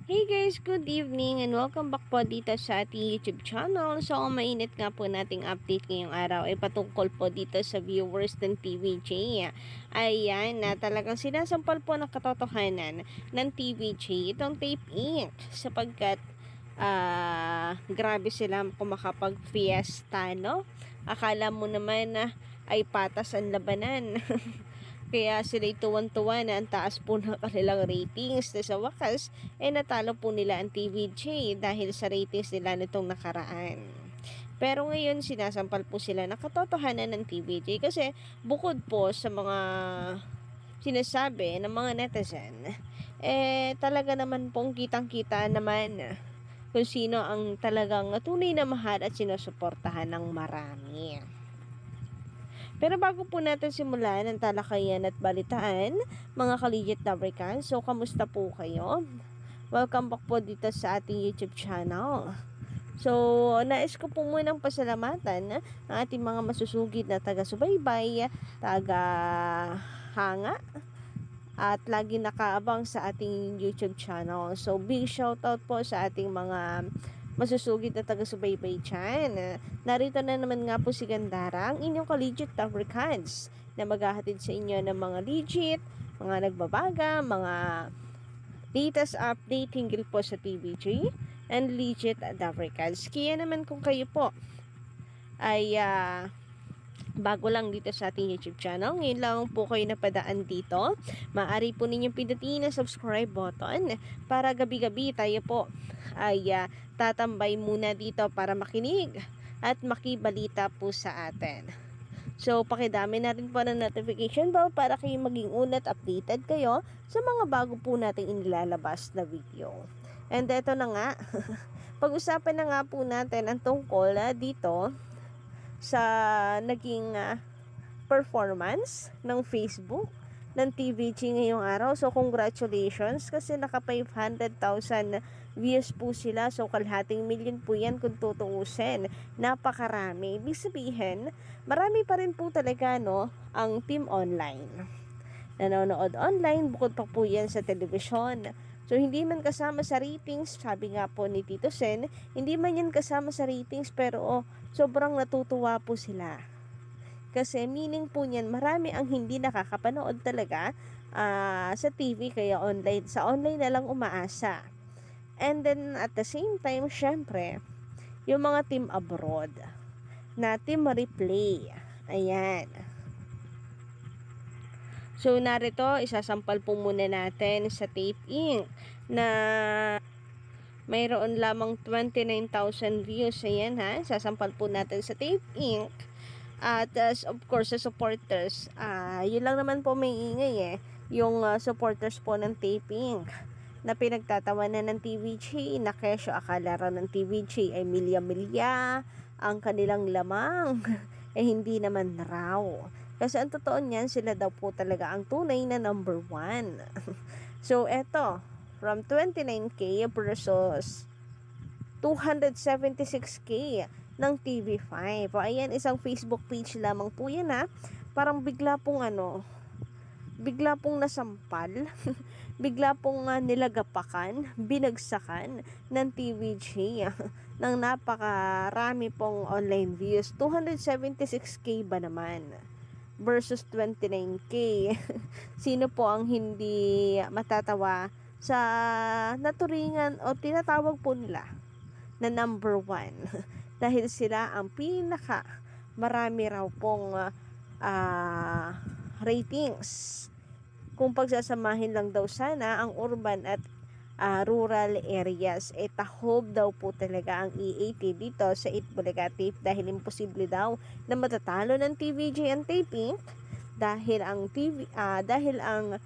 Hey guys, good evening and welcome back po dito sa ating YouTube channel. So, ang mainit nga po nating update ngayong araw ay patungkol po dito sa viewers ng TVJ. Ayan, na talagang sinasampal po ng katotohanan ng TVJ itong Tape Inc. Sapagkat grabe sila kumakapag-fiesta, no? Akala mo naman na ay patas ang labanan. Kaya sila'y tuwan-tuwa na ang taas po ng kanilang ratings. Na sa wakas, natalo po nila ang TVJ dahil sa ratings nila nitong nakaraan. Pero ngayon, sinasampal po sila ng katotohanan ng TVJ kasi bukod po sa mga sinasabi ng mga netizen, talaga naman pong kitang-kita naman kung sino ang talagang tunay na mahal at sinusuportahan ng marami. Pero bago po natin simulan ang talakayan at balitaan, mga ka-legit Dabricans, so kamusta po kayo? Welcome back po dito sa ating YouTube channel. So, nais ko po munang pasalamatan ang ating mga masusugid na taga-subaybay, taga-hanga, at lagi nakaabang sa ating YouTube channel. So, big shoutout po sa ating mga masusugid na taga-subaybay dyan. Narito na naman nga po si Gandara, ang inyong ka-legit Dabricans, na maghahatid sa inyo ng mga legit, mga nagbabaga, mga latest update hinggil po sa TVJ and legit Dabricans. Kaya naman kung kayo po ay bago lang dito sa ating YouTube channel, ngayon lang po kayo napadaan dito, maaari po ninyong pindutin ang subscribe button para gabi-gabi tayo po ay tatambay muna dito para makinig at makibalita po sa atin. So, pakidami na rin po ng notification bell para kayo maging unat updated kayo sa mga bago po nating inilalabas na video. And eto na nga, pag-usapan na nga po natin ang tungkol dito sa naging performance ng Facebook ng TVJ ngayong araw. So, congratulations kasi naka 500,000 views po sila. So, kalahating milyon po yan kung tutuusin. Napakarami. Ibig sabihin, marami pa rin po talaga, no, ang team online. Nanonood online, bukod pa po yan sa telebisyon. So, hindi man kasama sa ratings, sabi nga po ni Tito Sen, hindi man yan kasama sa ratings, pero sobrang natutuwa po sila. Kasi meaning po niyan, marami ang hindi nakakapanood talaga sa TV, kaya online, sa online na lang umaasa. And then, at the same time, syempre, yung mga team abroad, na team replay. Ayan. So, narito, isasampal po muna natin sa Tape Inc. na mayroon lamang 29,000 views. Ayan ha, sasampal po natin sa Tape Inc. At of course, sa supporters, yun lang naman po may ingay yung supporters po ng Tape Inc. na pinagtatawanan ng TVJ, na kesyo akala raw ng TVJ ay milya-milya ang kanilang lamang. Hindi naman raw. Kasi ang totoo niyan, sila daw po talaga ang tunay na number 1. So, eto, from 29K versus 276K ng TV5. O, ayan, isang Facebook page lamang po yan ha. Parang bigla pong nasampal, bigla pong nilagapakan, binagsakan ng TVJ ng napakarami pong online views. 276K ba naman versus 29K. Sino po ang hindi matatawa sa naturingan o tinatawag po nila na number 1 dahil sila ang pinaka marami raw pong ratings. Kung pagsasamahin lang daw sana ang urban at rural areas, tahob daw po talaga ang EAT dito sa Itbulaga Tape dahil imposible daw na matatalo ng TVJ ang Tape Inc. dahil ang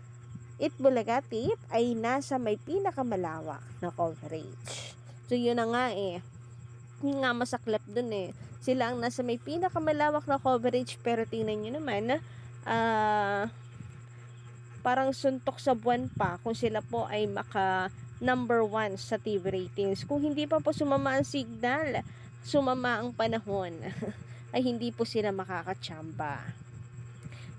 Itbulaga Tape ay nasa may pinakamalawak na coverage. So, yun na nga yun nga masaklap dun sila ang nasa may pinakamalawak na coverage, pero tingnan nyo naman parang suntok sa buwan pa kung sila po ay maka number 1 sa TV ratings. Kung hindi pa po sumama ang signal, sumama ang panahon, ay hindi po sila makakachamba.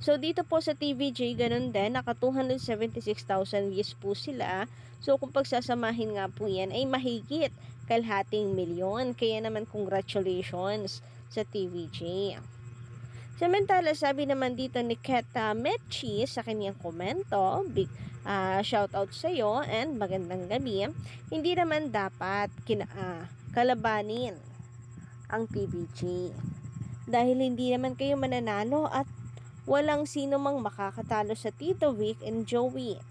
So, dito po sa TVJ, ganun din, naka 276,000 views po sila. So, kung pagsasamahin nga po yan, ay mahigit kalahating milyon. Kaya naman, congratulations sa TVJ. Samantala, sabi naman dito ni Keta Mechi sa kanyang komento, big shoutout sa iyo and magandang gabi. Hindi naman dapat kalabanin ang TVJ. Dahil hindi naman kayo mananalo at walang sino mang makakatalo sa Tito Vic and Joey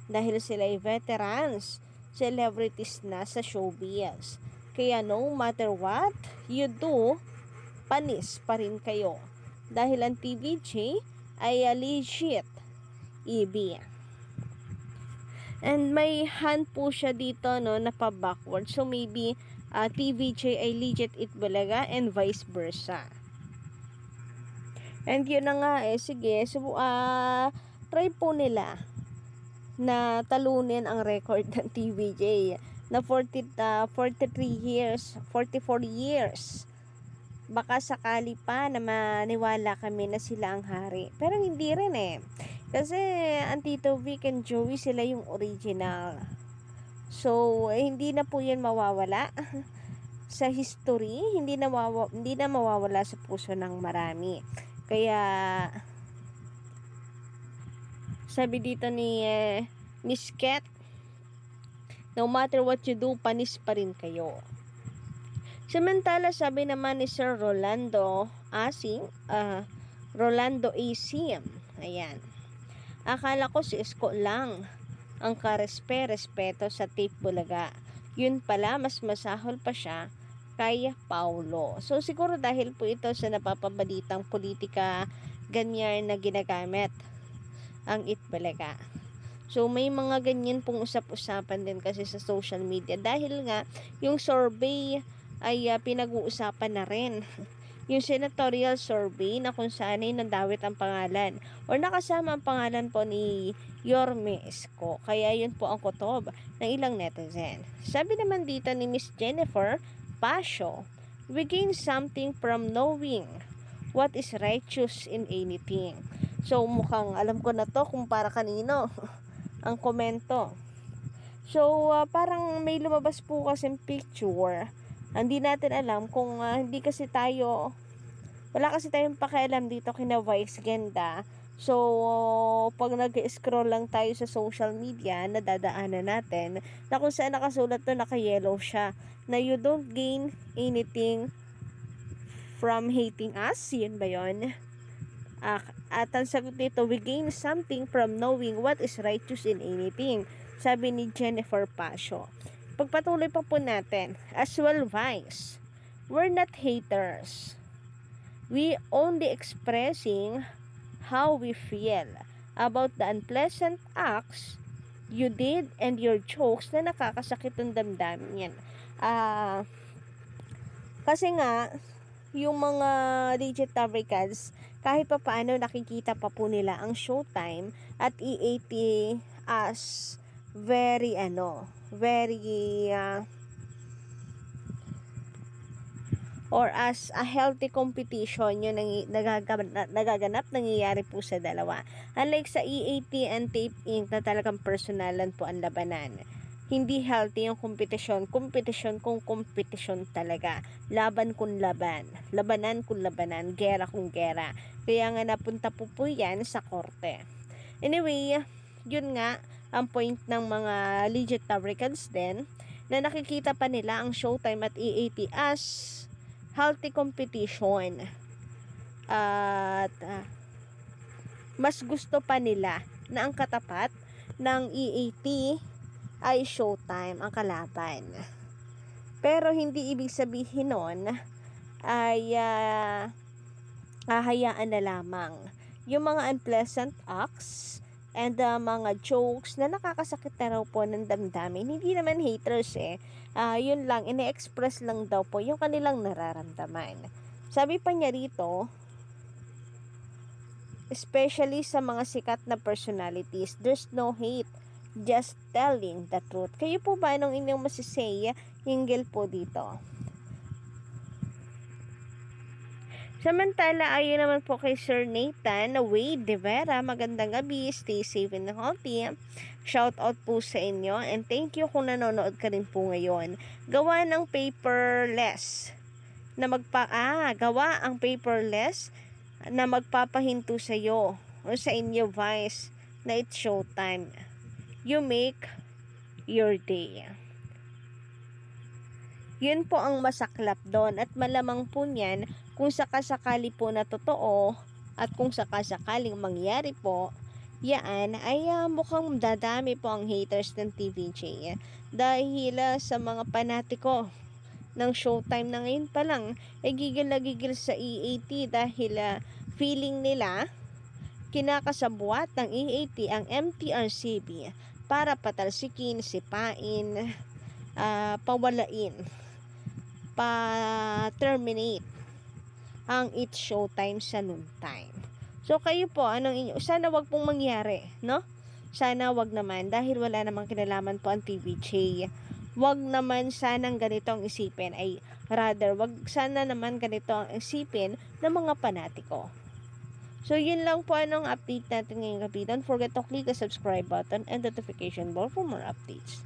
dahil sila ay veterans, celebrities na sa showbiz. Kaya no matter what you do, panis pa rin kayo. Dahil ang TVJ ay legit EB. And may hand po siya dito no, na pa-backward. So maybe TVJ ay legit Itbulaga and vice versa. And yun na nga sige, so, try po nila na talunin ang record ng TVJ na 43 years, 44 years. Baka sakali pa na maniwala kami na sila ang hari. Pero hindi rin kasi ang Tito Vic and Joey sila yung original. So, hindi na po yan mawawala sa history, hindi na mawawala sa puso ng marami. Kaya sabi dito ni Miss Kat, no matter what you do, panis pa rin kayo. Samantala, sabi naman ni Sir Rolando AC, ayan, akala ko si Isko lang ang karespeto sa Tape Bulaga. Yun pala, mas masahol pa siya kay Paulo. So, siguro dahil po ito sa napapabalitang politika ganyan na ginagamit ang Itbulaga. So, may mga ganyan pong usap-usapan din kasi sa social media dahil nga yung survey ay pinag-uusapan na rin. Yung senatorial survey na kung saan ay nandawit ang pangalan or nakasama ang pangalan po ni Yorme Isko. Kaya yun po ang kutob ng ilang netizen. Sabi naman dito ni Miss Jennifer Pasio, we gain something from knowing what is righteous in anything. So, mukhang alam ko na to kung para kanino ang komento. So, parang may lumabas po kasing picture. Hindi natin alam kung hindi kasi tayo, wala kasi tayong pakialam dito kina Vice Ganda. So, pag nag-scroll lang tayo sa social media, nadadaanan natin na kung saan nakasulat to, naka-yellow siya, na you don't gain anything from hating us. Yun ba yun? At ang sagot dito, we gain something from knowing what is righteous in anything. Sabi ni Jennifer Pasio. Pagpatuloy pa po natin, as well Vice, we're not haters. We only expressing how we feel about the unpleasant acts you did and your jokes na nakakasakit ng damdamin yan. Kasi nga, yung mga digit fabricants, kahit pa paano nakikita pa po nila ang Showtime at EAT as very or as a healthy competition yung nagaganap, nangyayari po sa dalawa. Unlike sa EAT and Tape Inc. na talagang personalan po ang labanan. Hindi healthy yung kompetisyon kung kompetisyon talaga. Laban kung laban. Labanan kung labanan. Gera kung gera. Kaya nga napunta po yan sa korte. Anyway, yun nga ang point ng mga legit fabricants din na nakikita pa nila ang Showtime at EAT as healthy competition. At mas gusto pa nila na ang katapat ng EAT ay Showtime ang kalaban. Pero hindi ibig sabihin nun ay hahayaan na lamang yung mga unpleasant acts and mga jokes na nakakasakit na raw po ng damdamin. Hindi naman haters yun lang, ine-express lang daw po yung kanilang nararamdaman. Sabi pa niya rito, especially sa mga sikat na personalities, there's no hate, just telling the truth. Kayo po ba, anong inyong masisay hinggil po dito? Samantala, ayon naman po kay Sir Nathan Wade De Vera, magandang gabi, stay safe and healthy. Shout out po sa inyo and thank you kung nanonood ka rin po ngayon. Gawa ng paperless na gawa ang paperless na magpapahinto sa iyo o sa inyo Vice na it's showtime. You make your day. Yun po ang masaklap doon at malamang po niyan kung sakasakali po na totoo at kung sakasakaling mangyari po, yan ay mukhang dadami po ang haters ng TVJ dahil sa mga panatiko ng showtime na ngayon pa lang ay gigil na gigil sa EAT dahil feeling nila kinakasabwat ng EAT ang MTRCB para patalsikin, sipain, pawalain, pa-terminate ang It's Showtime sa noontime. So kayo po, anong inyo? Sana wag pong mangyari, no? Sana wag naman dahil wala namang kinalaman po ang TVJ. Wag naman sanang ganito ang isipin, ay rather wag sana naman ganito ang isipin ng mga panatiko. So yun lang po anong update natin ngayong gabi. Don't forget to click the subscribe button and notification bell for more updates.